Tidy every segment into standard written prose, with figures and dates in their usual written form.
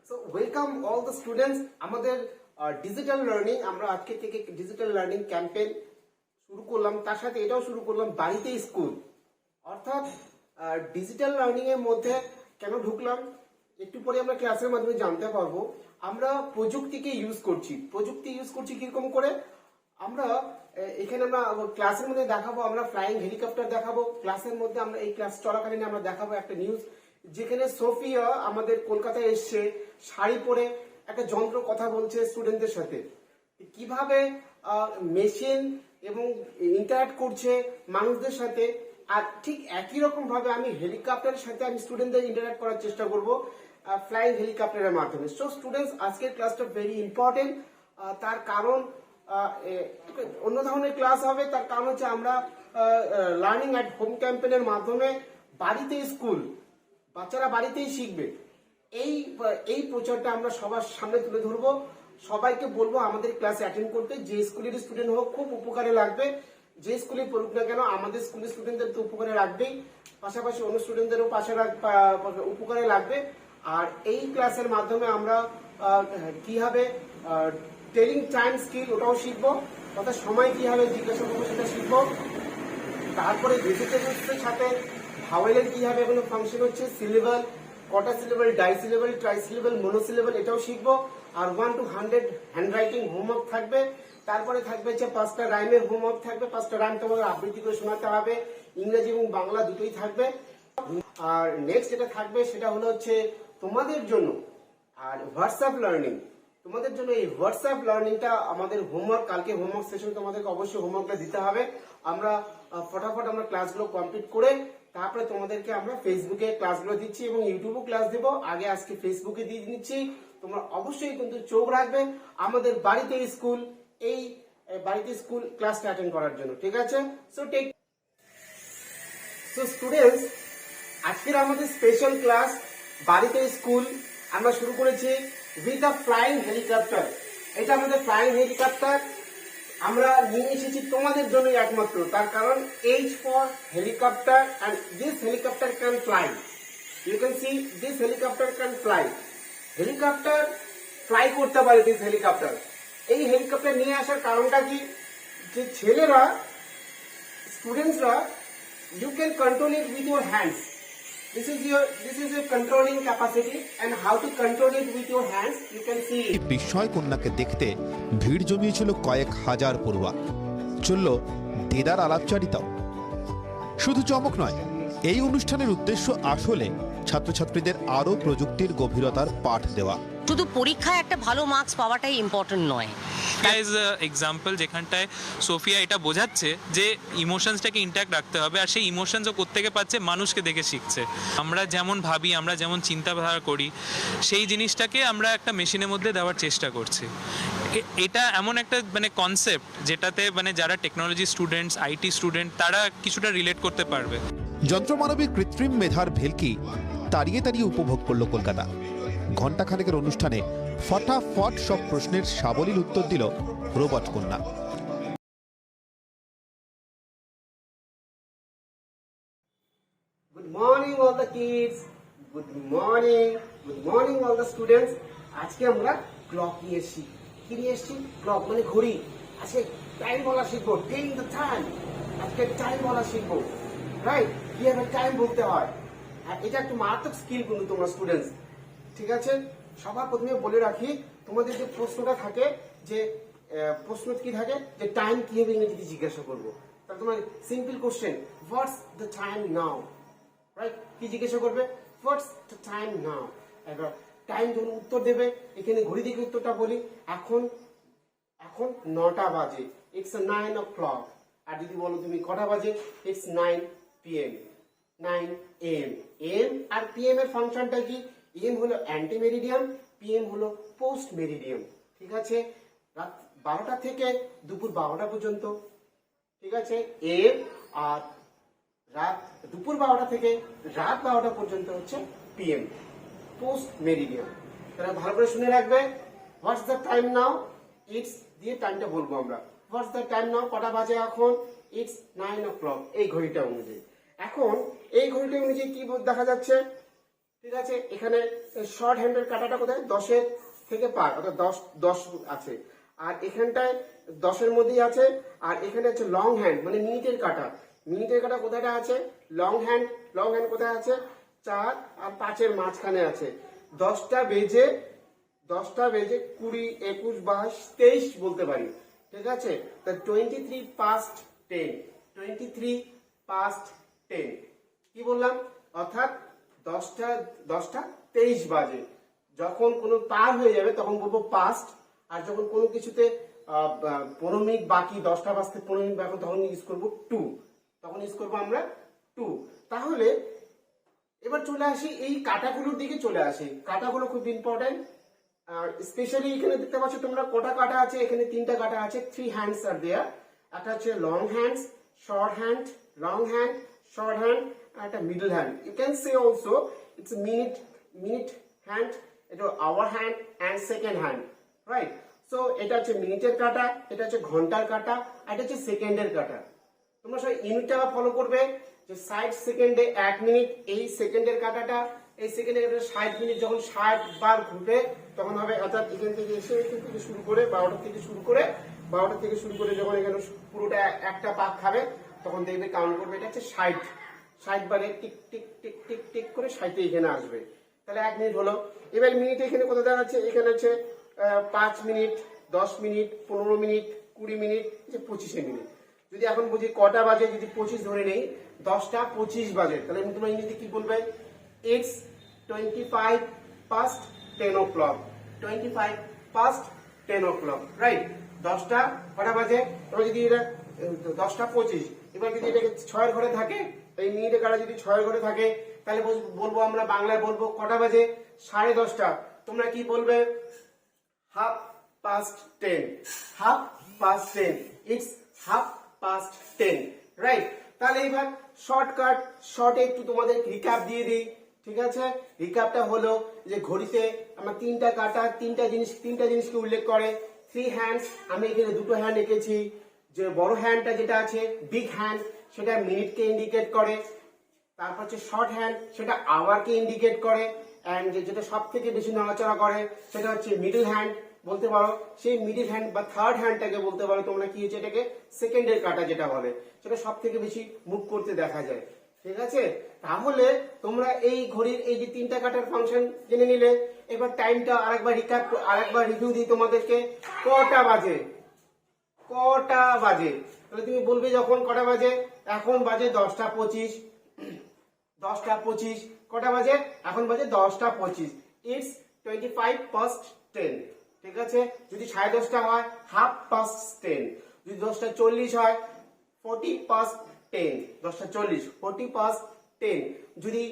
So welcome all the students. আমাদের digital learning, আমরা আজকে থেকে ডিজিটাল লার্নিং ক্যাম্পেইন শুরু করলাম, তার সাথে এটাও শুরু করলাম বাড়িতে স্কুল। অর্থাৎ ডিজিটাল লার্নিং এর মধ্যে কেন ঢুকলাম একটু পরে আমরা ক্লাসের মাধ্যমে জানতে পারবো। আমরা প্রযুক্তিকে ইউজ করছি কিরকম করে। আমরা এখানে আমরা ক্লাসের মধ্যে দেখাবো, আমরা ফ্লাইং হেলিকপ্টার দেখাবো ক্লাসের মধ্যে। আমরা এই ক্লাস চলাকালীন আমরা দেখাবো একটা নিউজ, যেখানে সোফিয়া আমাদের কলকাতায় এসছে শাড়ি পরে একটা যন্ত্র কথা বলছে স্টুডেন্টদের সাথে, কিভাবে মেশিন এবং ইন্টারঅ্যাক্ট করছে মানুষদের সাথে। আর ঠিক একই রকম ভাবে আমি হেলিকপ্টারের সাথে আমি স্টুডেন্টদের ইন্টারঅ্যাক্ট করার চেষ্টা করব ফ্লাইং হেলিকপ্টারের মাধ্যমে। সো স্টুডেন্টস, আজকের ক্লাসটা ভেরি ইম্পর্টেন্ট। তার কারণ অন্য ধরনের ক্লাস হবে, তার কারণ হচ্ছে আমরা লার্নিং অ্যাট হোম ক্যাম্পেইনের মাধ্যমে বাড়িতে স্কুল, বাচ্চারা বাড়িতেই শিখবে, এই প্রচারটা আমরা সবার সামনে তুলে ধরবো। সবাইকে বলবো আমাদের ক্লাসে অ্যাটেন্ড করতে। যে স্কুলের স্টুডেন্ট হোক খুব উপকারে লাগবে, যে স্কুলে পড়ুক না কেন আমাদের স্কুলের স্টুডেন্টদের তো উপকারে রাখবেই, পাশাপাশি অন্য স্টুডেন্টদেরও উপকারে লাগবে। আর এই ক্লাসের মাধ্যমে আমরা কিভাবে টেলিং টাইম স্কিল ওটাও শিখবো, অর্থাৎ সময় কিভাবে জিজ্ঞাসা করবো সেটা শিখবো। তারপরে ভেজিটেবলসের সাথে ভাওয়েলের কিভাবে কোনো ফাংশন হচ্ছে, সিলেবল, কটা syllable, die syllable, try syllable, monosyllable, এটাও শিখবো। আর 1 to 100 হ্যান্ডরাইটিং হোমওয়ার্ক থাকবে। তারপরে থাকবে হচ্ছে 5টা রাইমের হোমওয়ার্ক থাকবে, 5টা রাইম তোমাদের আবৃত্তি করে শোনাতে হবে, ইংরেজি এবং বাংলা দুটোই থাকবে। আর নেক্সট যেটা থাকবে সেটা হলো হচ্ছে তোমাদের জন্য আর হোয়াটসঅ্যাপ লার্নিং, তোমাদের জন্য এই হোয়াটসঅ্যাপ লার্নিংটা আমাদের হোমওয়ার্ক, কালকে হোমওয়ার্ক সেশন তোমাদেরকে অবশ্যই হোমওয়ার্কটা দিতে হবে। আমরা ফটাফট আমরা ক্লাসগুলো কমপ্লিট করে তারপরে তোমাদেরকে আমরা ফেসবুকে ক্লাসগুলো দিচ্ছি এবং ইউটিউবেও ক্লাস দেব। আগে আজকে ফেসবুকে দিয়ে নিচ্ছি, তোমরা অবশ্যই কিন্তু চোখ রাখবে আমাদের বাড়িতে স্কুল, এই বাড়িতে স্কুল ক্লাসটা অ্যাটেন্ড করার জন্য, ঠিক আছে? সো স্টুডেন্টস, আজকের আমাদের স্পেশাল ক্লাস বাড়িতে স্কুল আমরা শুরু করেছি উইথ আ ফ্লাইং হেলিকপ্টার। এটা আমাদের ফ্লাইং হেলিকপ্টার আমরা নিয়ে এসেছি তোমাদের জন্য একমাত্র, তার কারণ H for helicopter and this helicopter can fly. You can see this helicopter can fly. Helicopter fly করতে পারে this helicopter। এই হেলিকপ্টার নিয়ে আসার কারণটা কি, যে ছেলেরা, স্টুডেন্টসরা, you can control it with your hands. This is your controlling capacity, and how to control it with your hands you can see. বিস্ময় কন্যাকে দেখতে ভিড় জমিয়েছিল কয়েক হাজার পড়ুয়া। চলল দেদার আলাপচারিতাও। শুধু চমক নয়, এই অনুষ্ঠানের উদ্দেশ্য আসলে ছাত্রছাত্রীদের আরো প্রযুক্তির গভীরতার পাঠ দেওয়া। শুধু পরীক্ষায় একটা ভালো মার্কস পাওয়াটাই ইম্পর্টেন্ট নয়। ইজ এক্সাম্পল যেখানটায় সোফিয়া এটা বোঝাচ্ছে যে ইমোশনসটাকে ইন্ট্যাক্ট রাখতে হবে, আর সেই ইমোশনসও কোত্থেকে পাচ্ছে, মানুষকে দেখে শিখছে। আমরা যেমন ভাবি, আমরা যেমন চিন্তাধারা করি, সেই জিনিসটাকে আমরা একটা মেশিনের মধ্যে দেওয়ার চেষ্টা করছি। এটা এমন একটা কনসেপ্ট যেটাতে যারা টেকনোলজি স্টুডেন্টস, আইটি স্টুডেন্ট, তারা কিছুটা রিলেট করতে পারবে। যন্ত্রমানবিক কৃত্রিম মেধার ভেলকি তাড়িয়ে তাড়িয়ে উপভোগ করল কলকাতা। ঘণ্টাখানেকের অনুষ্ঠানে ফটাফট সব প্রশ্নের সাবলীল উত্তর দিল রোবট কন্যা। Good morning all the kids, good morning all the students. আজকে আমরা ক্লক নিয়ে এসেছি। কি নিয়ে এসেছি? ক্লক মানে ঘড়ি। আজকে টাইম বলা শিখবো, টেলিং দ্য টাইম। আজকে টাইম বলা শিখবো, রাইট? কিভাবে টাইম বলতে হয়। আর এটা একটা মারাত্মক স্কিল কিন্তু তোমরা স্টুডেন্টস, ঠিক আছে? সবার প্রথমে বলে রাখি, তোমাদের যে প্রশ্নটা থাকে, যে প্রশ্ন কি থাকে, যে টাইম কিভাবে ইংরেজিতে জিজ্ঞাসা করবো। তাহলে তোমার simple question, what's the time now, right? কি জিজ্ঞাসা করবে? হোয়াটস দ্য টাইম নাও। এবার টাইম যখন উত্তর দেবে, এখানে ঘড়ি দেখে উত্তরটা বলি, এখন 9টা বাজে, ইটস 9 o'clock। আর যদি বলো তুমি কটা বাজে, ইটস 9 PM, 9 AM। এম আর PM এর ফাংশনটা কি? এম হলো অ্যান্টি মেরিডিয়াম, PM হলো পোস্ট মেরিডিয়াম, ঠিক আছে? রাত 12টা থেকে দুপুর 12টা পর্যন্ত, ঠিক আছে? এম। আর দুপুর 12টা থেকে রাত 12টা পর্যন্ত হচ্ছে PM, পোস্ট মেরিডিয়াম। তাহলে ভালো করে শুনে রাখবে, what's the time now, it's দিয়ে টাইমটা বলবো আমরা। হোয়াটস দ্য টাইম নাও, কটা বাজে এখন? ইটস 9 o'clock, এই ঘড়িটা অনুযায়ী। এখন এই ঘড়িটা অনুযায়ী কি দেখা যাচ্ছে, ঠিক আছে? এখানে শর্ট হ্যান্ডের কাটাটা কোথায় 10-এর থেকে পার, অর্থাৎ 10 আছে। আর এখানটায় 10-এর মধ্যেই আছে। আর এখানে আছে লং হ্যান্ড মানে মিনিটের কাটা। মিনিটের কাটা কোথায়টা আছে? লং হ্যান্ড কোথায় আছে? 4 আর 5-এর মাঝখানে আছে। 10টা বেজে 20, 21, 22, 23 বলতে পারি, ঠিক আছে? তা 23 past 10, 23 past 10 কি বললাম? অর্থাৎ 10টা 23 বাজে। যখন কোনো পার হয়ে যাবে তখন বলবো পাস্ট, আর যখন কোনো কিছুতে 15 মিনিট বাকি, 10টা বাজতে 15 মিনিট বাকি, তখন ইউজ করবো টু, তখন ইউজ করবো আমরা টু। তাহলে এবার চলে আসি এই কাটাগুলোর দিকে চলে আসি। কাটাগুলো খুব ইম্পর্টেন্ট। আর স্পেশালি এখানে দেখতে পাচ্ছ তোমরা কটা কাটা আছে? এখানে 3টা কাটা আছে। 3 হ্যান্ডস আর দেয়ার। একটা হচ্ছে long hands, short hand, long hand, short hand, আর একটা middle hand. You can say also it's minute hand, এটা hour hand and second hand, right? So এটা হচ্ছে মিনিটের কাটা, এটা হচ্ছে ঘন্টার কাটা, আর এটা হচ্ছে সেকেন্ডের কাটা। তোমরা সবাই ইউনিটটা ফলো করবে যে 60 সেকেন্ডে 1 মিনিট। এই সেকেন্ডের কাটাটা, এই সেকেন্ডের কাটাটা 60 মিনিট যখন 60 বার ঘুরবে তখন হবে। অর্থাৎ এখান থেকে এসে এখান থেকে শুরু করে 12টা থেকে শুরু করে যখন এখানে পুরোটা একটা পাক খাবে তখন দেখবে কাউন্ট করবে। এটা হচ্ছে 60 বারে tick tick tick tick tick করে 60 এখানে আসবে। তাহলে 1 মিনিট হলো। এবার মিনিট এখানে কত দেখাচ্ছে? এখানে হচ্ছে 5 minute, 10 minute, 15 minute, 20 minute, 25 minute. যদি এখন বুঝি কটা বাজে, যদি 25 ধরে নেই, 10টা 25 বাজে, তাহলে তোমরা ইংরেজিতে কি বলবে? It's 25 past 10 o'clock, 25 past 10 o'clock, right? 10টা কটা বাজে? এবার যদি এটা 10টা 25, এবার যদি এটাকে 6 ঘরে থাকে, এই মিনিটের কাটা যদি 6 ঘরে থাকে, তাহলে বলবো আমরা বাংলায় বলবো কটা বাজে? 10:30। তোমরা কি বলবে? Half past 10, half past 10, it's half past 10, right? তাহলে এবার শর্টে একটু তোমাদের রিক্যাপ দিয়ে দিই, ঠিক আছে? রিক্যাপটা হলো যে ঘড়িতে আমরা 3টা কাটা, 3টা জিনিসকে উল্লেখ করে। 3 হ্যান্ডস, আমি এখানে 2টো হ্যান্ড এঁকেছি। যে বড় হ্যান্ডটা যেটা আছে, বিগ হ্যান্ড, সেটা মিনিটকে ইন্ডিকেট করে। তারপর হচ্ছে শর্ট হ্যান্ড, সেটা আওয়ারকে ইন্ডিকেট করে। এন্ড যেটা সব থেকে বেশি নড়াচড়া করে সেটা হচ্ছে মিডল হ্যান্ড বলতে পারো। সেই মিডল হ্যান্ড বা থার্ড হ্যান্ডটাকে বলতে পারো তোমরা কি হচ্ছে, এটাকে সেকেন্ডের কাটা যেটা বলে, সেটা সব থেকে বেশি মুভ করতে দেখা যায়, ঠিক আছে? তাহলে তোমরা এই ঘড়ির এই যে 3টা কাটার ফাংশন জেনে নিলে। এবার টাইমটা আরেকবার রিভিউ দিই তোমাদেরকে। কটা বাজে? তাহলে তুমি বলবে যখন কটা বাজে? এখন বাজে 10টা 25। 10টা 25 কটা বাজে? এখন বাজে 10টা 25। ইটস 25 past 10, ঠিক আছে? যদি 10:30 হয় হাফ পাস্ট 10। যদি 10টা 40 হয় 40 past 10, 10টা 40, 40 past 10। যদি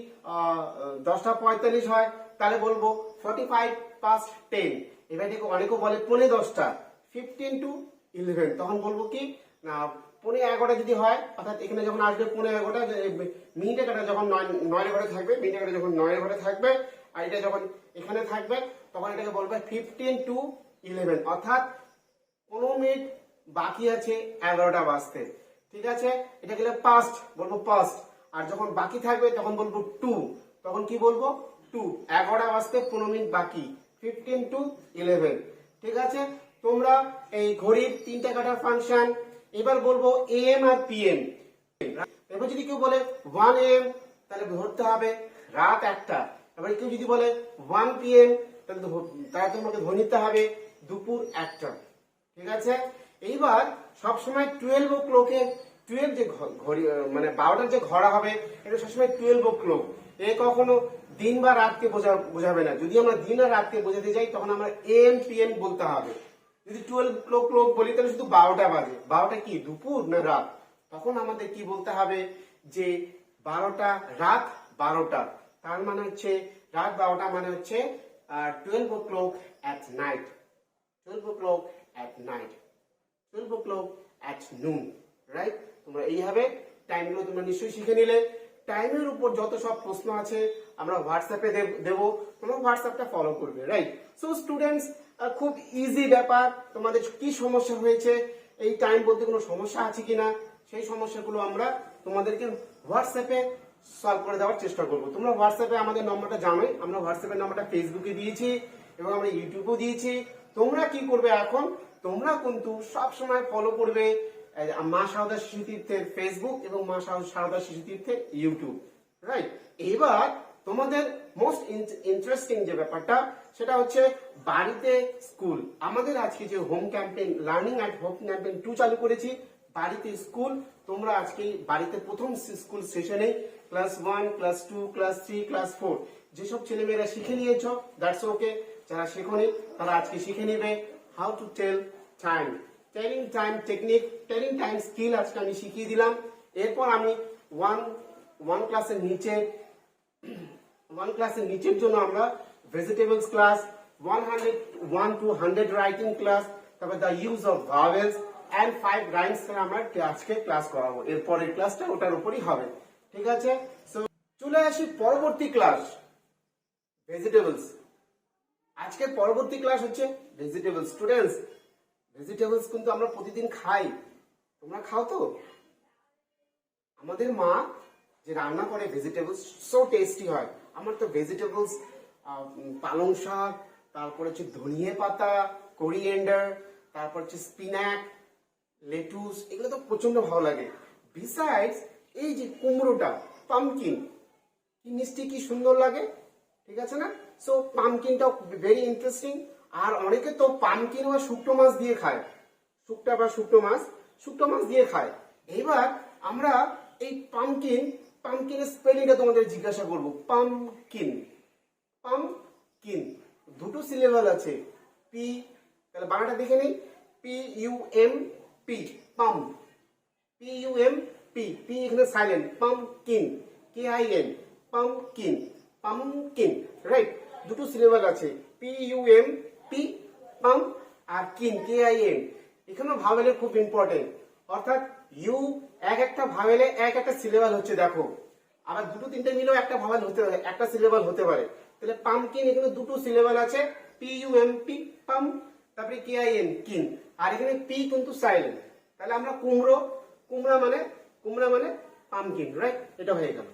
10টা 45 হয় তাহলে বলবো 45 past 10। এবার দেখো অনেকে বলে 10:15, 15 to 11, তখন বলবো কি না 11:15 যদি হয়, অর্থাৎ এখানে যখন আসবে 11:15, মিনিটের কাটা যখন 9 ঘরে থাকবে, মিনিটের কাটা যখন 9 ঘরে থাকবে, আর এটা যখন এখানে থাকবে তখন এটাকে বলবে 15 to 11, অর্থাৎ 15 মিনিট বাকি আছে 11টা বাজতে, ঠিক আছে? এটা গেলে পাস্ট, বলবো পাস্ট। আর যখন বাকি থাকবে তখন বলবো টু, তখন কি বলবো? টু। 11টা বাজতে 15 মিনিট বাকি, 15 to 11, ঠিক আছে? তোমরা এই ঘড়ির 3টা কাটার ফাংশন। এবার বলবো এএম আর পিএম। এবার যদি কেউ বলে 1 AM, তাহলে ধরতে হবে রাত 1টা। এবার কেউ যদি বলে 1 PM, তাহলে তোমাকে ধরে নিতে হবে দুপুর 1টা, ঠিক আছে? এইবার সবসময় 12 o'clock-এ 12 যে ঘড়ি মানে 12টার যে ঘড়া হবে, এটা সবসময় 12 o'clock। এ কখনো দিন বা রাতকে বোঝাবে না। যদি আমরা দিন আর রাতকে বোঝাতে যাই তখন আমরা AM PM বলতে হবে। যদি 12 o'clock বলি তাহলে শুধু 12টা বাজে। 12টা কি দুপুর না রাত? তখন আমাদের কি বলতে হবে যে 12টা রাত 12টা, তার মানে হচ্ছে রাত 12টা মানে হচ্ছে 12 o'clock at night, 12 o'clock at night, 12 o'clock at noon, right? তোমরা এইভাবে টাইমগুলো তোমরা নিশ্চয়ই শিখে নিলে। টাইমের উপর যত সব প্রশ্ন আছে আমরা হোয়াটসঅ্যাপে দেবো, তোমরা হোয়াটসঅ্যাপটা ফলো করবে, রাইট? সো স্টুডেন্টস, খুব ইজি ব্যাপার। তোমাদের কি সমস্যা হয়েছে, এই টাইম বলতে কোনো সমস্যা আছে কিনা, সেই সমস্যাগুলো আমরা তোমাদেরকে হোয়াটসঅ্যাপে সলভ করে দেওয়ার চেষ্টা করবো। তোমরা হোয়াটসঅ্যাপে আমাদের নম্বরটা জানোই, আমরা হোয়াটসঅ্যাপের নম্বরটা ফেসবুকে দিয়েছি এবং আমরা ইউটিউবেও দিয়েছি। তোমরা কি করবে এখন, তোমরা কিন্তু সবসময় ফলো করবে মা সারদা শিশু তীর্থের ফেসবুক এবং মা সারদা শিশু তীর্থের ইউটিউব, রাইট? এবার তোমাদের মোস্ট ইন্টারেস্টিং যে ব্যাপারটা সেটা হচ্ছে বাড়িতে স্কুল। আমাদের আজকে যে home campaign learning at home campaign 2 চালু করেছি, বাড়িতে স্কুল। তোমরা আজকে বাড়িতে প্রথম স্কুল সেশনে ক্লাস 1, ক্লাস 2, ক্লাস 3, ক্লাস 4 যেসব ছেলেমেয়েরা শিখে নিয়েছো দ্যাটস ওকে। যারা শেখনি তারা আজকে শিখে নেবে how to tell time, telling time technique, telling time skill আজকে আমি শিখিয়ে দিলাম। এরপর আমি ওয়ান ক্লাসের নিচের জন্য আমরা vegetables class, 1 to 100 writing class, তারপর the use of vowels and 5 rhymes আমরা আজকে ক্লাস করাবো। এরপরের ক্লাসটা ওটার উপরই হবে, ঠিক আছে? সো চলে আসি পরবর্তী ক্লাস, ভেজিটেবলস। আজকের পরবর্তী ক্লাস হচ্ছে ভেজিটেবলস। স্টুডেন্টস, ভেজিটেবলস কিন্তু আমরা প্রতিদিন খাই, তোমরা খাও তো? আমাদের মা যে রান্না করে ভেজিটেবলস সো টেস্টি হয়। আমার তো ভেজিটেবলস পালং শাক, তারপর হচ্ছে ধনিয়া পাতা, কোরিয়েন্ডার, তারপর হচ্ছে স্পিনাচ, লেটুস, এগুলো তো প্রচন্ড ভালো লাগে। বিসাইডস এই যে কুমড়োটা, পামকিন, কি মিষ্টি কি সুন্দর লাগে, ঠিক আছে না? সো পামকিনটাও ভেরি ইন্টারেস্টিং। আর অনেকে তো পামকিন বা শুকনো মাছ দিয়ে খায়, শুকনো মাছ দিয়ে খায়। এবার আমরা এই পামকিনের স্পেলিংটা তোমাদের জিজ্ঞাসা করবো। পামকিন দুটো সিলেবাল আছে, পি, তাহলে বাংলাটা দেখে নেই, PUMP, পাম, PUMP, পি এখানে silent, pumpkin, KIN, pumpkin, right? দুটো সিলেবাল আছে, PUMP, পাম, আর কিন, KIN। এখানেও ভাওয়েলের খুব ইম্পর্টেন্ট, অর্থাৎ ইউ একটা ভাওয়েলে একটা সিলেবাল হচ্ছে, দেখো। আবার দুটো তিনটে মিলেও একটা ভাওয়েল হতে পারে, একটা সিলেবাল হতে পারে। তাহলে পামকিন এখানে দুটো সিলেবাল আছে, PUMP, পাম, তারপরে KIN, কিন, আর এখানে পি কিন্তু সাইলেন্ট। তাহলে আমরা কুমড়া মানে পামকিন, রাইট? এটা হয়ে গেল।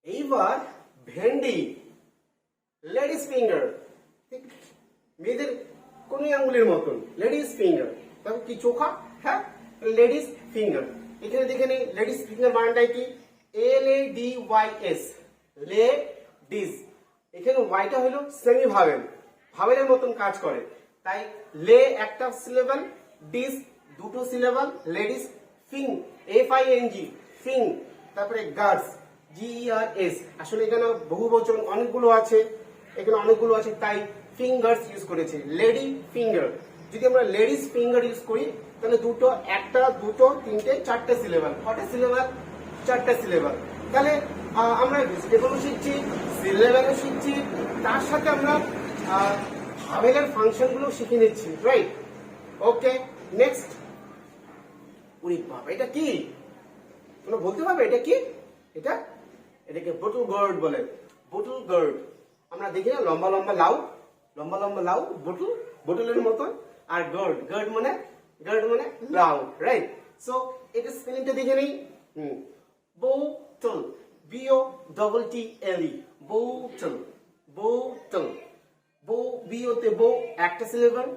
এইবার ভেন্ডি, লেডিস ফিঙ্গার, মেয়েদের কোন আঙ্গুলের মতন, লেডিস ফিঙ্গার। তারপর কি চোখা, হ্যাঁ, লেডিস ফিঙ্গার। এখানে দেখে নেই লেডিস ফিঙ্গার বানানটা কি, LADYS, লেডিস। এখানে ওয়াইটা হলো সেমি ভাওয়েলের মতন কাজ করে, তাই লে একটা সিলেবাল, ডিস দুটো সিলেবাল, লেডিস, ফিং, FING, ফিং, তারপরে গার্ডস, GERS। আসলে এখানে বহু বচন অনেকগুলো আছে, তাই ফিঙ্গার্স ইউজ করেছে, লেডি ফিঙ্গার। যদি আমরা লেডিস ফিঙ্গার ইউজ করি তাহলে একটা দুটো তিনটে চারটে সিলেবাল, কটা সিলেবাল? চারটে সিলেবাল। তাহলে আমরা ভেজিটেবলও শিখছি, সিলেবালও শিখছি, তার সাথে আমরা ভাওয়েলের ফাংশনগুলো শিখে নিচ্ছি, রাইট? ওকে, নেক্সট। ওরে বাবা, এটা কি? তোমরা বলতে পারবে এটা কি? এটাকে বটল গার্ড বলে, বটল গার্ড। আমরা দেখি না লম্বা লম্বা লাউ, বোতলের মতন, আর গার্ড মানে লাউ, রাইট? সো এটা স্পেলিংটা দেখে নেই, বোতল, BOTTLE, বোতল, বিওতে বো একটা সিলেবাল,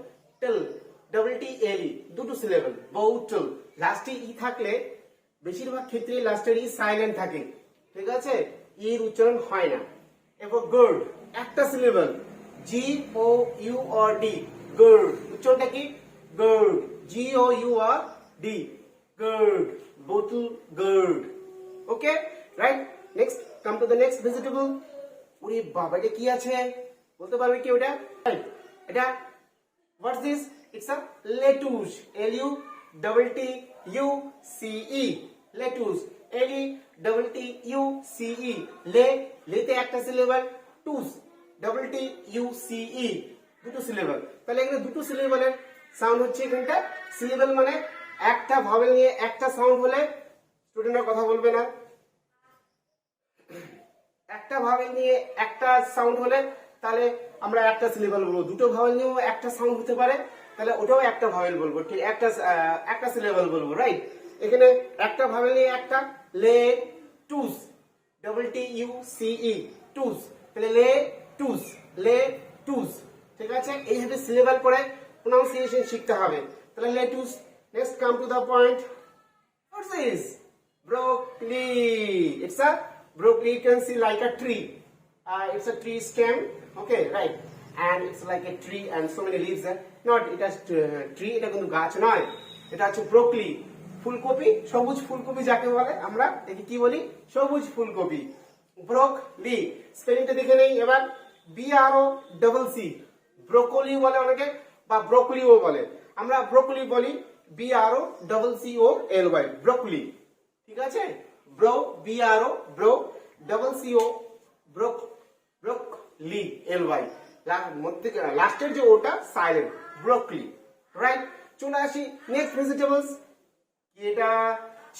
TLE দুটো সিলেবাল, বোতল। লাস্টে ই থাকলে বেশিরভাগ ক্ষেত্রে লাস্টের ই সাইলেন্ট থাকে, ঠিক আছে? এর উচ্চারণ হয় না। এরপর গার্ড একটা সিলেবাল, GOURD, গার্ড। উচ্চারণটা কি? গার্ড, GOURD, গার্ড, বোতল, gourd. Okay, right? Next, come to the next vegetable. ওরে বাবা, এটা কি আছে বলতে পারবে কি ওটা? এটা what's this? It's a lettuce, LUTTUCE, lettuce, LETTUCE, লেতে একটা সিলেবাল, টুস, TTUCE দুটো সিলেবাল। তাহলে এখানে দুটো সিলেবালের সাউন্ড হচ্ছে এখানটা। সিলেবাল মানে একটা ভাওয়েল নিয়ে একটা সাউন্ড হলে স্টুডেন্টরা কথা বলবে না। একটা ভাওয়েল নিয়ে একটা সাউন্ড হলে তাহলে আমরা একটা সিলেবাল বলবো। দুটো ভাওয়েল নিয়েও একটা সাউন্ড হতে পারে, তাহলে ওটাও একটা ভাওয়েল বলবো, ঠিক? একটা সিলেবাল বলবো, রাইট? এখানে একটা ভাওয়েল নিয়ে একটা, লে, টুস, TUCE, টুস। তাহলে লে টুস, লে টুস। ঠিক আছে, এইভাবে সিলেবাল করে প্রোনাউন্সিয়েশন শিখতে হবে। তাহলে lettuce. Next come to the point. What's this? Broccoli. It's a broccoli. You can see like a tree. It's a tree stem. Okay, right. And it's like a tree and so many leaves. Not it has tree. এটা কিন্তু গাছ নয়। এটা হচ্ছে broccoli, ফুলকপি, সবুজ ফুলকপি যাকে বলে আমরা একে কি বলি? সবুজ ফুলকপি। ব্রোকলি স্পেলিংটা দেখে নেই এবার। BROCC। ব্রোকলি বলে অনেকে বা ব্রোকলিও বলে। আমরা ব্রোকলি বলি BROCCOLY, ব্রোকলি। ঠিক আছে, bro BRO bro CO broccoli LY, মধ্যে লাস্টের যে ওটা সাইলেন্ট, ব্রোকলি। রাইট, চলে আসি নেক্সট ভেজিটেবলস। এটা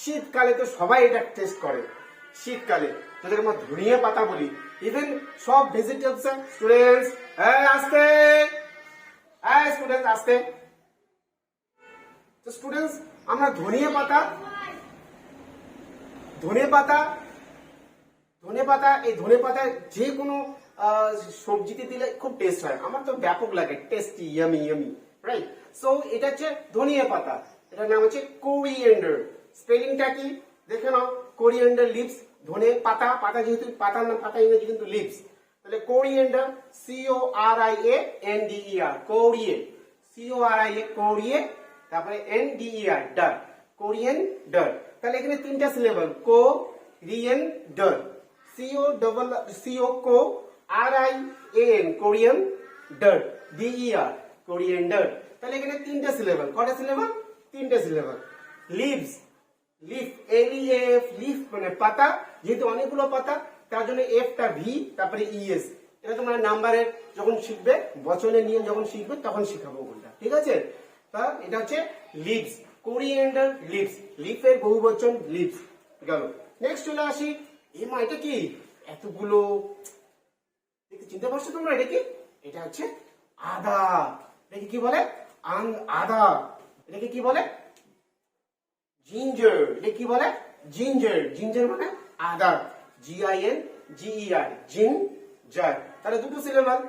শীতকালে তো সবাই এটা টেস্ট করে। শীতকালে যাদের আমরা ধনিয়া পাতা বলি, ইভেন সব ভেজিটেবলস। স্টুডেন্টস আসতে, স্টুডেন্টস আসতে। তো স্টুডেন্টস আমরা ধনিয়া পাতা, এই ধনে পাতা যে কোনো সবজিতে দিলে খুব টেস্ট হয়। আমার তো ব্যাপক লাগে, tasty, yummy yummy. Right, so এটা হচ্ছে ধনিয়া পাতা। এটার নাম হচ্ছে কোরিয়েন্ডার। স্পেলিংটা কি দেখে নাও। কোরিয়েন্ডার লিভস, ধনে পাতা, পাতা যেহেতু পাতার নাম, পাতা ইংরেজি কিন্তু লিভস। তাহলে coriander, CORIANDER, coria, CORIA coria, তারপরে NDER ডার, কোরিয়েন্ডার। তাহলে এখানে তিনটা syllable, coriander, CORIAN coriander, DER coriander. তাহলে এখানে তিনটা সিলেবল। কটা সিলেবল? তিনটা syllable. Leaves, leaf, LEAF, leaf মানে পাতা, যেহেতু অনেকগুলো পাতা তার জন্য এফটা ভি, তারপরে ES। এটা তোমরা নাম্বারের যখন শিখবে, বচনের নিয়ম যখন শিখবে তখন শিখাবো কোনটা। ঠিক আছে, তা এটা হচ্ছে লিভস, কোরিয়েন্ডার লিভস, লিফের বহুবচন লিভস গেল। নেক্সট চলে আসি। মা এটা কি এতগুলো দেখতে চিনতে পারছো তোমরা? এটা কি? এটা হচ্ছে আদা। এটাকে কি বলে? আদা। এটাকে কি বলে? জিঞ্জার। এটা কি বলে? জিঞ্জার। জিঞ্জার মানে আদা, GINGER, জিঞ্জার। তাহলে দুটো সিলেবল,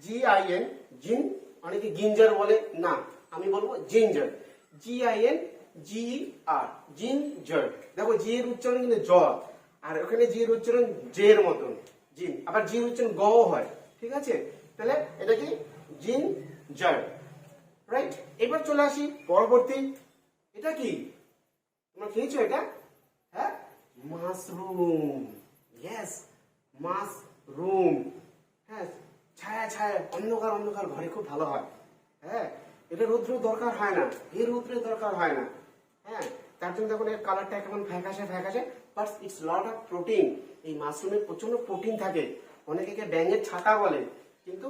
GIN, জিন, অনেকে গিঞ্জার বলে, না আমি বলবো জিঞ্জার, GINGER, জিঞ্জার। দেখো জি এর উচ্চারণ কিন্তু জ, আর ওখানে জি এর উচ্চারণ জে এর মতন, জিন। আবার জি এর উচ্চারণ গ হয়। ঠিক আছে, তাহলে এটা কি? জিঞ্জার। রাইট, এবার চলে আসি পরবর্তী। এটা কি তোমরা খেয়েছো? এটা হ্যাঁ, মাশরুম। Yes, mushroom. হ্যাঁ, ছায়া ছায়া, অন্ধকার অন্ধকার ঘরে খুব ভালো হয়। হ্যাঁ, এটা রৌদ্র দরকার হয় না, এই রৌদ্রের দরকার হয় না। হ্যাঁ, তার জন্য দেখুন এর কালারটা কেমন ফ্যাকাশে ফ্যাকাশে, but it's lot of protein. এই মাশরুমে প্রচন্ড প্রোটিন থাকে। অনেকে ব্যাঙের ছাতা বলে, কিন্তু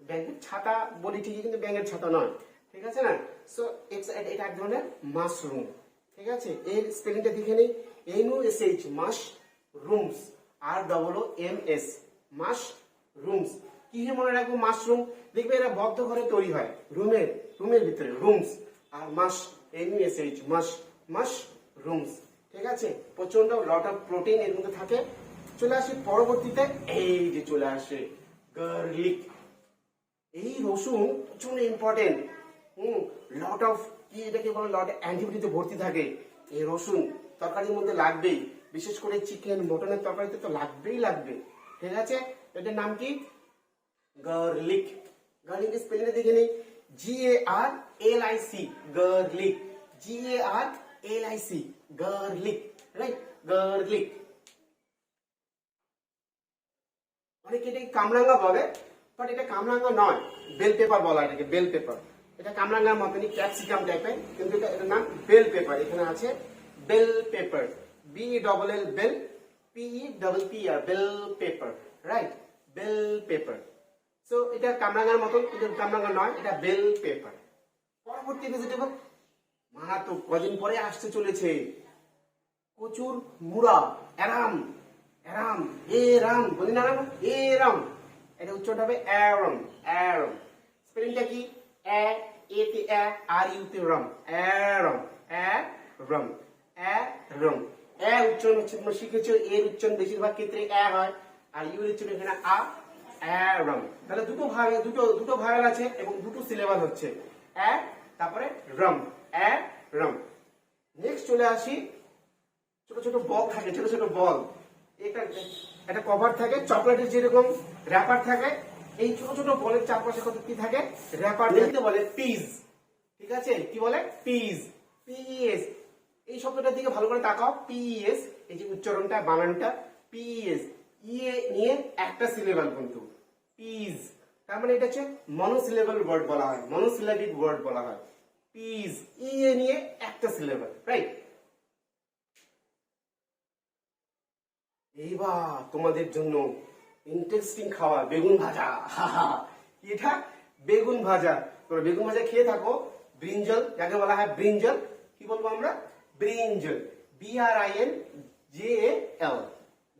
ব্যাঙের ছাতা বলি ঠিকই, কিন্তু ব্যাঙের ছাতা নয়। ঠিক আছে না? সো এটা এক ধরনের মাশরুম। ঠিক আছে, এর স্পেলিংটা দেখে নেই। MUSH, mushrooms, ROOMS, mushrooms. কি মনে রাখবো? মাশরুম। দেখবে এরা বদ্ধ ঘরে তৈরি হয়, রুমের ভিতরে, রুমস। আর MUSH, মাশরুমস। ঠিক আছে, প্রচন্ড লট অফ প্রোটিন এর মধ্যে থাকে। চলে আসি পরবর্তীতে। এই যে চলে আসে গার্লিক। এই রসুন প্রচন্ড ইম্পর্টেন্ট। লট অফ কি এটাকে বলে, লট অ্যান্টিবডিতে ভর্তি থাকে। এই রসুন তরকারির মধ্যে লাগবেই, বিশেষ করে চিকেন মটনের তরকারিতে তো লাগবেই লাগবে। ঠিক আছে, এটার নাম কি? গার্লিক। গার্লিক স্পেলিংটা দেখে নেই। GARLIC, garlic, GARLIC, garlic. Right, garlic. অনেকে এটাকে কামরাঙ্গা বলে, বাট এটা কামরাঙ্গা নয়, বেল পেপার বলা এটাকে, বেল পেপার। এটা কামরাঙ্গার মতনই, ক্যাপসিকাম টাইপের, কিন্তু এটার নাম বেল পেপার। এখানে আছে bell pepper, BELL, bell, PEPPER, bell pepper. Right, bell pepper. So এটা কামরাঙ্গার মতন, কিন্তু কামরাঙ্গা নয়, এটা বেল পেপার। পরবর্তী ভেজিটেবল, মারা তো কদিন পরে আসতে চলেছে, কচুর মুড়া। অ্যারাম, অ্যারাম, এরাম, বলি না এরাম। এটা উচ্চারণ হবে অ্যারাম, অ্যারাম। স্পেলিংটা কি? RUM, arum, arum, arum. উচ্চারণ হচ্ছে, তোমরা শিখেছো এর উচ্চারণ বেশিরভাগ ক্ষেত্রে হয়, আর ইউ এর উচ্চারণ এখানে রম। তাহলে দুটো ভায়াল আছে এবং দুটো সিলেবাল হচ্ছে তারপরে রম, রম। নেক্সট চলে আসি, ছোট ছোট বল থাকে, ছোট ছোট বল, একটা কভার থাকে, চকলেটের যেরকম র্যাপার থাকে, এই ছোট ছোট বলের চারপাশে কত কি থাকে, র্যাপার দেখতে বলে পিস। ঠিক আছে, কি বলে? Piece, PS. এই শব্দটার দিকে ভালো করে তাকাও, পিএস, এই যে উচ্চারণটা, বানানটা পিএস, ইয়ে নিয়ে একটা সিলেবাল কিন্তু পিস। তার মানে এটা হচ্ছে মনোসিলেবল ওয়ার্ড বলা হয়, মনোসিলেবিক ওয়ার্ড বলা হয়। পিস, ইয়ে নিয়ে একটা সিলেবাল, রাইট? এইবার তোমাদের জন্য ইন্টারেস্টিং খাওয়া, বেগুন ভাজা। এটা বেগুন ভাজা, তোমরা বেগুন ভাজা খেয়ে থাকো। ব্রিঞ্জল, যাকে বলা হয় ব্রিঞ্জল, কি বলবো আমরা? Brinjal, BRINJAL,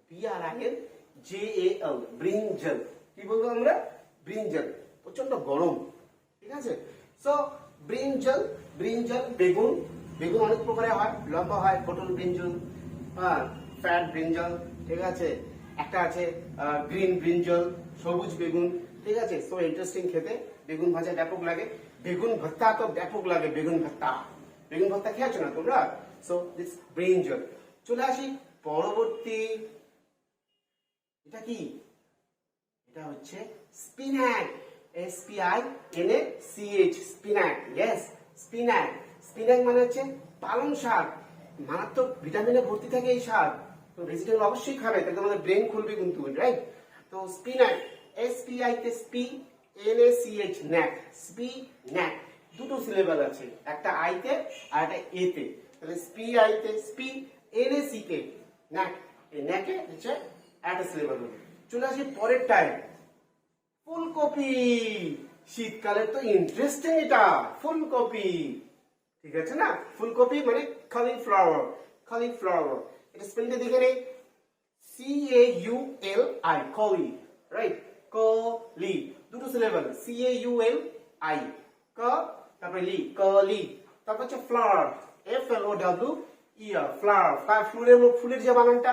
BRINJAL, brinjal. কি বলবো আমরা? ব্রিঞ্জল। প্রচন্ড গরম, ঠিক আছে? সো ব্রিঞ্জল, ব্রিঞ্জল বেগুন। বেগুন অনেক প্রকারের হয়, লম্বা হয়, পটল ব্রিঞ্জল, ফ্যাট ব্রিঞ্জল, ঠিক আছে? একটা আছে গ্রিন ব্রিঞ্জল, সবুজ বেগুন, ঠিক আছে? সো ইন্টারেস্টিং খেতে, বেগুন ভাজা ব্যাপক লাগে, বেগুন ভর্তা তো ব্যাপক লাগে, বেগুন ভর্তা। বেগুন ভর্তা খেয়েছো না তোমরা? So this brinjal. চলে আসি পরবর্তী, এটা কি? এটা হচ্ছে spinach, SPINACH, spinach. Yes, spinach. Spinach মানে হচ্ছে পালং শাক, মারাত্মক ভিটামিনে ভর্তি থাকে এই শাক। তো ভেজিটেবল অবশ্যই খাবে, তাহলে তোমাদের ব্রেন খুলবে কিন্তু, রাইট? তো স্পিনাচ, SPI তে SPNACH, ন্যাক, স্পিনাচ। দুটো সিলেবাল আছে, একটা আই তে আর একটা এ তে। তাহলে SPI তে SPNACH, ন্যাক, এই ন্যাকে হচ্ছে একটা সিলেবাল হবে। চলে আসি পরের টাইম, ফুলকপি। শীতকালের তো ইন্টারেস্টিং এটা, ফুলকপি, ঠিক আছে না? ফুলকপি মানে কলিফ্লাওয়ার, কলিফ্লাওয়ার। এটা স্পেলিংটা দেখে নেই, CAULI, কলি, রাইট? কলি, দুটো সিলেবাল, CAULI, ক, তারপরে লি, কলি। তারপর হচ্ছে ফ্লাওয়ার, FLOWER, ফ্লাওয়ার। ফুলের যে বানানটা,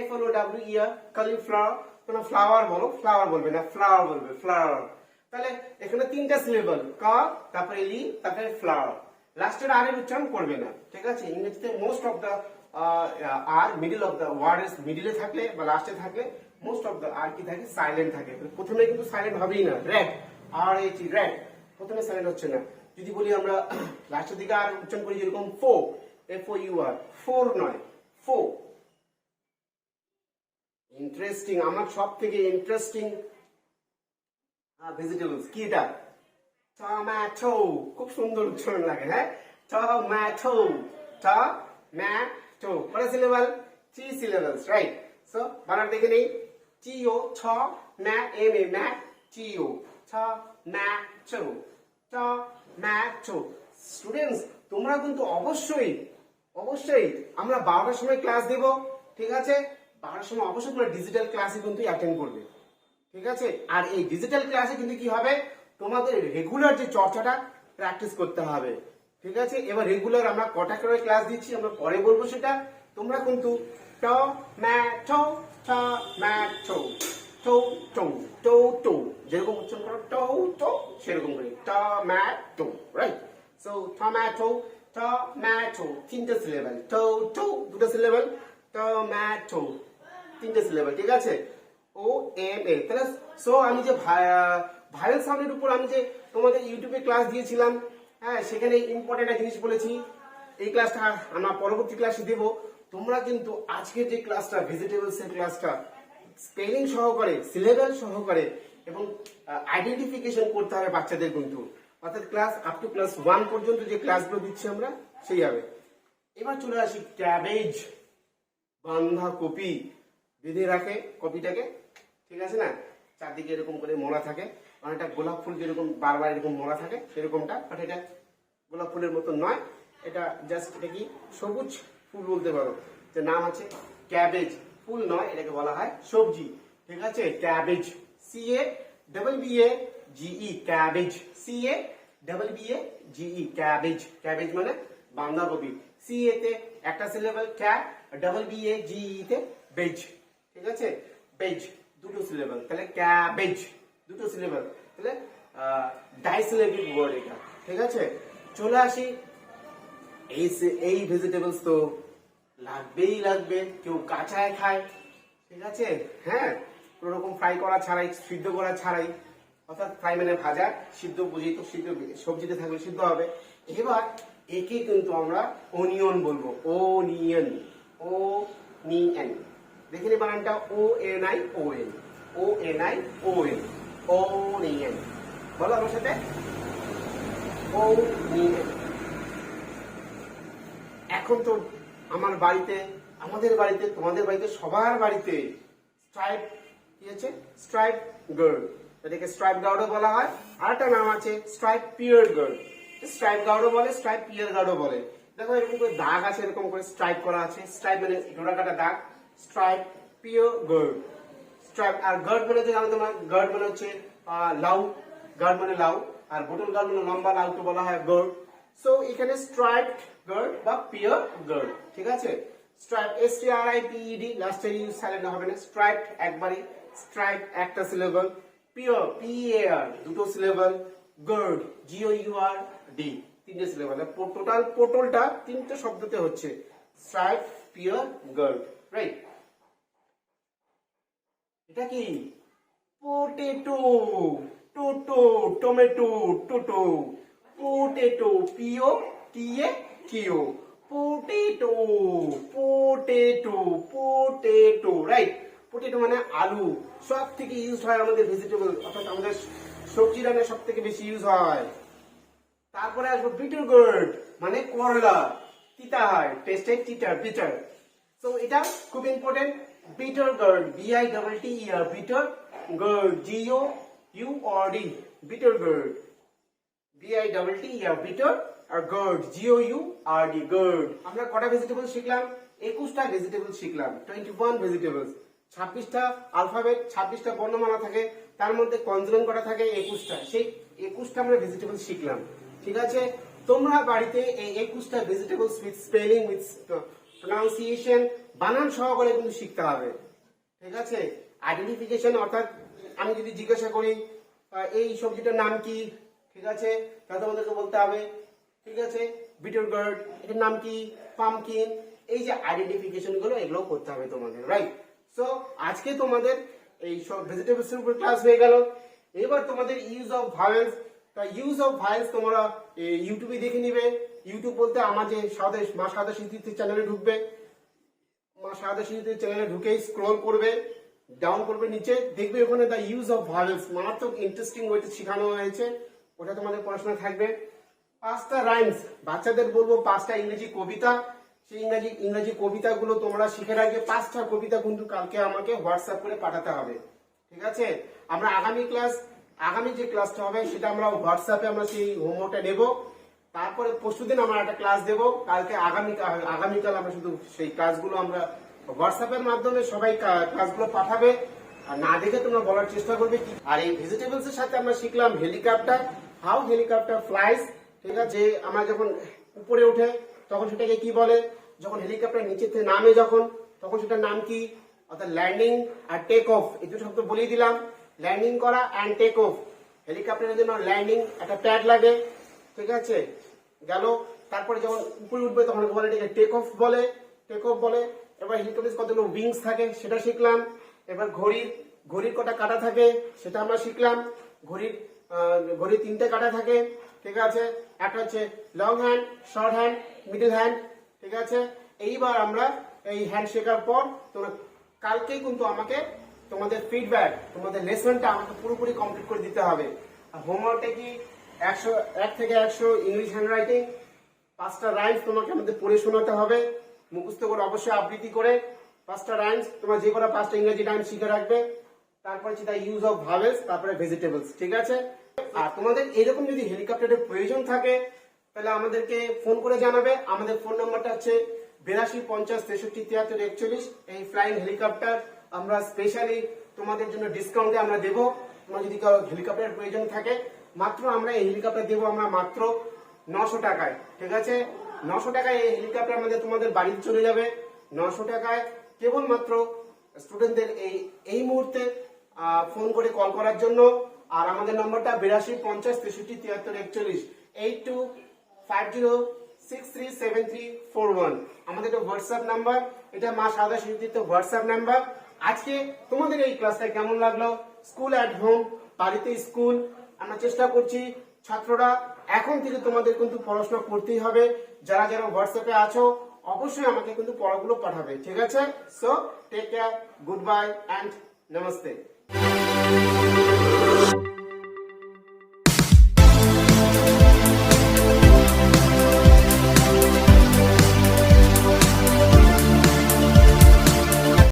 FLOWER, কলিফ্লাওয়ার। তোমরা ফ্লাওয়ার বলো, ফ্লাওয়ার বলবে না, ফ্লাওয়ার বলবে, ফ্লাওয়ার। তাহলে এখানে তিনটা সিলেবাল, ক, তারপরে লি, তারপরে ফ্লাওয়ার। লাস্টের আর এর উচ্চারণ করবে না, ঠিক আছে? ইংরেজিতে মোস্ট অফ দ্য আর মিডল অফ দ্য ওয়ার্ড মিডিলে থাকলে বা লাস্টে থাকলে মোস্ট অফ দ্য আর কি থাকে, সাইলেন্ট থাকে। প্রথমে কিন্তু সাইলেন্ট হবেই না, র্যাট, RAT, র্যাট, প্রথমে সাইলেন্ট হচ্ছে না। যদি বলি আমরা লাস্টের দিকে আর উচ্চারণ করি, যেরকম ফো, FOUR, ফোর নয়, ফো। ইন্টারেস্টিং, আমার সব থেকে ইন্টারেস্টিং ভেজিটেবলস কি? এটা টমেটো, খুব সুন্দর উচ্চারণ লাগে, হ্যাঁ? Tomato, tomato. কটা সিলেবাল? 3 syllables, right? সো বানান দেখে নেই, TO, ছ, ম্যা, MA, ম্যা, TO, টমেটো, টমেটো। স্টুডেন্টস, তোমরা কিন্তু অবশ্যই আমরা 12টার সময় ক্লাস দেব, ঠিক আছে? 12টার সময় অবশ্যই তোমরা ডিজিটাল ক্লাসে কিন্তু অ্যাটেন্ড করবে, ঠিক আছে? আর এই ডিজিটাল ক্লাসে কিন্তু কি হবে, তোমাদের রেগুলার যে চর্চাটা প্র্যাকটিস করতে হবে, ঠিক আছে? এবার রেগুলার আমরা কটা করে ক্লাস দিচ্ছি আমরা পরে বলবো সেটা। তোমরা কিন্তু টমেটো, টমেটো, টো টো টো টো, যেরকম উচ্চারণ করো টো টো, সেরকম করে tomato, right? So tomato, tomato, তিনটা সিলেবাল, টো টো দুটো সিলেবাল, টমেটো তিনটা সিলেবাল, ঠিক আছে? OMA। তাহলে সো আমি যে ভাইরাল সাউন্ডের উপর আমি যে তোমাদের ইউটিউবে ক্লাস দিয়েছিলাম, হ্যাঁ, সেখানে ইম্পর্টেন্ট একটা জিনিস বলেছি। এই ক্লাসটা আমরা পরবর্তী ক্লাসে দেব। তোমরা কিন্তু আজকের যে ক্লাসটা, ভেজিটেবলস এর ক্লাসটা, স্পেলিং সহকারে, সিলেবাল সহকারে এবং আইডেন্টিফিকেশন করতে হবে বাচ্চাদের কিন্তু। অর্থাৎ ক্লাস আপ টু ক্লাস 1 পর্যন্ত যে ক্লাসগুলো দিচ্ছি আমরা, সেই হবে। এবার চলে আসি ক্যাবেজ, বাঁধাকপি। বেঁধে রাখে কপিটাকে, ঠিক আছে না? চারদিকে এরকম করে মোড়া থাকে, অনেকটা গোলাপ ফুল যেরকম বারবার এরকম মোড়া থাকে সেরকমটা, বাট এটা গোলাপ ফুলের মতো নয়। এটা জাস্ট, এটা কি সবুজ ফুল বলতে পারো, যে নাম আছে ক্যাবেজ। ফুল নয়, এটাকে বলা হয় সবজি, ঠিক আছে? Cabbage, CABBAGE, cabbage, CABBAGE, cabbage. Cabbage মানে বাঁধাকপি। CA তে একটা সিলেবাল, ক্যা, ডাবল বি এ জি তে বেজ, ঠিক আছে, বেজ দুটো সিলেবল, তাহলে ক্যাবেজ দুটো সিলেবল, তাহলে ডাইসিলেটিভ ওয়ার্ড এটা, ঠিক আছে। চলে আসি, এই ভেজিটেবলস তো লাগবেই লাগবে, কেউ কাঁচায় খায়, ঠিক আছে, হ্যাঁ, কোনো রকম ফ্রাই করা ছাড়াই, সিদ্ধ করা ছাড়াই, অর্থাৎ ফ্রাই মানে ভাজা, সিদ্ধ বুঝি তো, সিদ্ধ সবজিতে থাকলে সিদ্ধ হবে। এবার একে কিন্তু আমরা অনিয়ন বলবো, ওনিয়ন, ও নি এন, দেখে নি বানানটা, O N I O N, O N I O N, onion, বলো আমার সাথে, ওনিয়ন। এখন তো আমার বাড়িতে, আমাদের বাড়িতে, তোমাদের বাড়িতে, সবার বাড়িতে স্ট্রাইপ কি আছে, স্ট্রাইপ গার্ড, এটাকে স্ট্রাইপ গার্ডও বলা হয়। আর একটা নাম আছে স্ট্রাইপ পিয়ার গার্ড, স্ট্রাইপ গার্ডও বলে, স্ট্রাইপ পিয়ার গার্ডও বলে। দেখো এরকম করে দাগ আছে, এরকম করে স্ট্রাইপ করা আছে, স্ট্রাইপ মানে ডোরা কাটা দাগ, স্ট্রাইপ পিয়ার গার্ড, স্ট্রাইপ। আর গার্ড মানে তো জানো তোমার, গার্ড মানে হচ্ছে লাউ, গার্ড মানে লাউ, আর বোটল গার্ড মানে লম্বা লাউকে বলা হয় গার্ড। সো এখানে স্ট্রাইপ গার্ড বা পিয়ার গার্ড, ঠিক আছে। স্ট্রাইপ STRIPED, লাস্টের ইউজ সাইলেন্ট হবে না, স্ট্রাইপ একবারই, স্ট্রাইপ একটা সিলেবল, পিয়ার PAR দুটো সিলেবল, গার্ড GOURD তিনটে সিলেবল, টোটাল পোটলটা তিনটে শব্দতে হচ্ছে, স্ট্রাইপ পিয়ার গার্ড, রাইট। এটা কি পোটেটো, টোটো, টমেটো, টোটো, পোটেটো, পিও টিএ কিও, potato, potato, potato, right. Potato মানে আলু, সব থেকে ইউজ হয় আমাদের ভেজিটেবল, অর্থাৎ আমাদের সবজি রান্নায় সব থেকে বেশি ইউজ হয়। তারপরে আসবো বিটার গার্ড, মানে করলা, তিতা হয়, টেস্টে তিতা, বিটার। সো এটা খুব important, bitter gourd, BITTER, bitter gourd, GOURD, bitter gourd, BITTER, bitter, আর গার্ড, GOURD, গার্ড। আমরা কটা ভেজিটেবল শিখলাম? 21টা ভেজিটেবল শিখলাম, 21 ভেজিটেবলস। 26টা আলফাবেট, 26টা বর্ণমালা থাকে, তার মধ্যে কনসোনেন্ট করা থাকে 21টা, সেই 21টা আমরা ভেজিটেবল শিখলাম, ঠিক আছে। তোমরা বাড়িতে এই 21টা vegetables with spelling, with pronunciation, বানান সহকারে কিন্তু শিখতে হবে, ঠিক আছে। আইডেন্টিফিকেশন, অর্থাৎ আমি যদি জিজ্ঞাসা করি এই সবজিটার নাম কি, ঠিক আছে, তাহলে তোমাদেরকে বলতে হবে, ঠিক আছে, বিটার গার্ড, এটার নাম কি, পামকিন। এই যে আইডেন্টিফিকেশন গুলো, এগুলো করতে হবে তোমাদের, রাইট। সো আজকে তোমাদের এই সব ভেজিটেবলস এর উপর ক্লাস হয়ে গেল। এবার তোমাদের ইউজ অফ ভাওয়েলস, তা ইউজ অফ ভাওয়েলস তোমরা ইউটিউবে দেখে নিবে। ইউটিউব বলতে আমার যে মা সারদা স্মৃতি চ্যানেলে ঢুকবে, মা সারদা স্মৃতি চ্যানেলে ঢুকেই স্ক্রল করবে, ডাউন করবে, নিচে দেখবে ওখানে দ্য ইউজ অফ ভাওয়েলস, মারাত্মক ইন্টারেস্টিং ওয়েতে শেখানো হয়েছে, ওটা তোমাদের পড়াশোনা থাকবে। 5টা রাইমস, বাচ্চাদের বলবো 5টা ইংরেজি কবিতা, সেই ইংরেজি কবিতাগুলো তোমরা শিখে রাখবে। 5টা কবিতা কিন্তু কালকে আমাকে হোয়াটসঅ্যাপ করে পাঠাতে হবে, ঠিক আছে। আমরা আগামী যে ক্লাসটা হবে সেটা আমরা হোয়াটসঅ্যাপে আমরা সেই হোমওয়ার্কটা নেব। তারপরে পরশুদিন আমরা একটা ক্লাস দেব, কালকে আগামীকাল আমরা শুধু সেই ক্লাসগুলো আমরা হোয়াটসঅ্যাপের মাধ্যমে সবাই ক্লাসগুলো পাঠাবে, আর না দেখে তোমরা বলার চেষ্টা করবে কি। আর এই ভেজিটেবলস এর সাথে আমরা শিখলাম হেলিকপ্টার, হাউ হেলিকপ্টার ফ্লাইজ, ঠিক আছে। আমরা যখন উপরে ওঠে তখন সেটাকে কি বলে, যখন হেলিকপ্টার নিচে থেকে নামে যখন, তখন সেটার নাম কি, অর্থাৎ ল্যান্ডিং আর টেক অফ, এই দুটো শব্দ বলেই দিলাম, ল্যান্ডিং করা অ্যান্ড টেক অফ। হেলিকপ্টারের জন্য ল্যান্ডিং একটা প্যাড লাগে, ঠিক আছে, গেল। তারপরে যখন উপরে উঠবে তখন বলে এটাকে টেক অফ বলে, টেক অফ বলে। এবার হেলিকপ্টার কতগুলো উইংস থাকে সেটা শিখলাম। এবার ঘড়ির কটা কাটা থাকে সেটা আমরা শিখলাম। ঘড়ির 3টে কাটা থাকে, ঠিক আছে। একটা হচ্ছে long hand, short hand, middle hand, ঠিক আছে। এইবার আমরা এই হ্যান্ড শেখার পর তোমরা কালকে কিন্তু আমাকে তোমাদের ফিডব্যাক, তোমাদের লেসনটা আমাকে পুরোপুরি কমপ্লিট করে দিতে হবে। আর হোমওয়ার্কটা কি 1 থেকে 100 ইংলিশ হ্যান্ডরাইটিং, 5টা রাইমস তোমাকে আমাদের পড়ে শোনাতে হবে, মুখস্থ করে অবশ্যই আবৃত্তি করে। 5টা রাইমস তোমরা যে কোনো 5টা ইংরেজি রাইমস শিখে রাখবে। তারপরে হচ্ছে দ্য ইউজ অফ ভাওয়েলস, তারপরে ভেজিটেবলস, ঠিক আছে। আর তোমাদের এরকম যদি হেলিকপ্টারের প্রয়োজন থাকে তাহলে আমাদেরকে ফোন করে জানাবে। আমাদের ফোন নাম্বারটা হচ্ছে 82 50 63 73 41। এই ফ্লাইং হেলিকপ্টার আমরা স্পেশালি তোমাদের জন্য ডিসকাউন্টে আমরা দেবো। তোমার যদি হেলিকপ্টারের প্রয়োজন থাকে, মাত্র আমরা এই হেলিকপ্টার দেবো আমরা মাত্র 900 টাকায়, ঠিক আছে। 900 টাকায় এই হেলিকপ্টার আমাদের তোমাদের বাড়িতে চলে যাবে। 900 টাকায় কেবলমাত্র স্টুডেন্টদের এই মুহূর্তে ফোন করে কল করার জন্য। আর আমাদের নম্বরটা 8250637341 8250637341। আমাদের এটা হোয়াটসঅ্যাপ নাম্বার, এটা মা সাদা শিশুদের হোয়াটসঅ্যাপ নাম্বার। আজকে তোমাদের এই ক্লাসটা কেমন লাগলো? স্কুল অ্যাট হোম, বাড়িতে স্কুল। আমরা চেষ্টা করছি ছাত্ররা এখন থেকে তোমাদের কিন্তু পড়াশোনা করতেই হবে। যারা যারা হোয়াটসঅ্যাপে আছো অবশ্যই আমাকে কিন্তু পড়াগুলো পাঠাবে, ঠিক আছে? So take care, goodbye and namaste.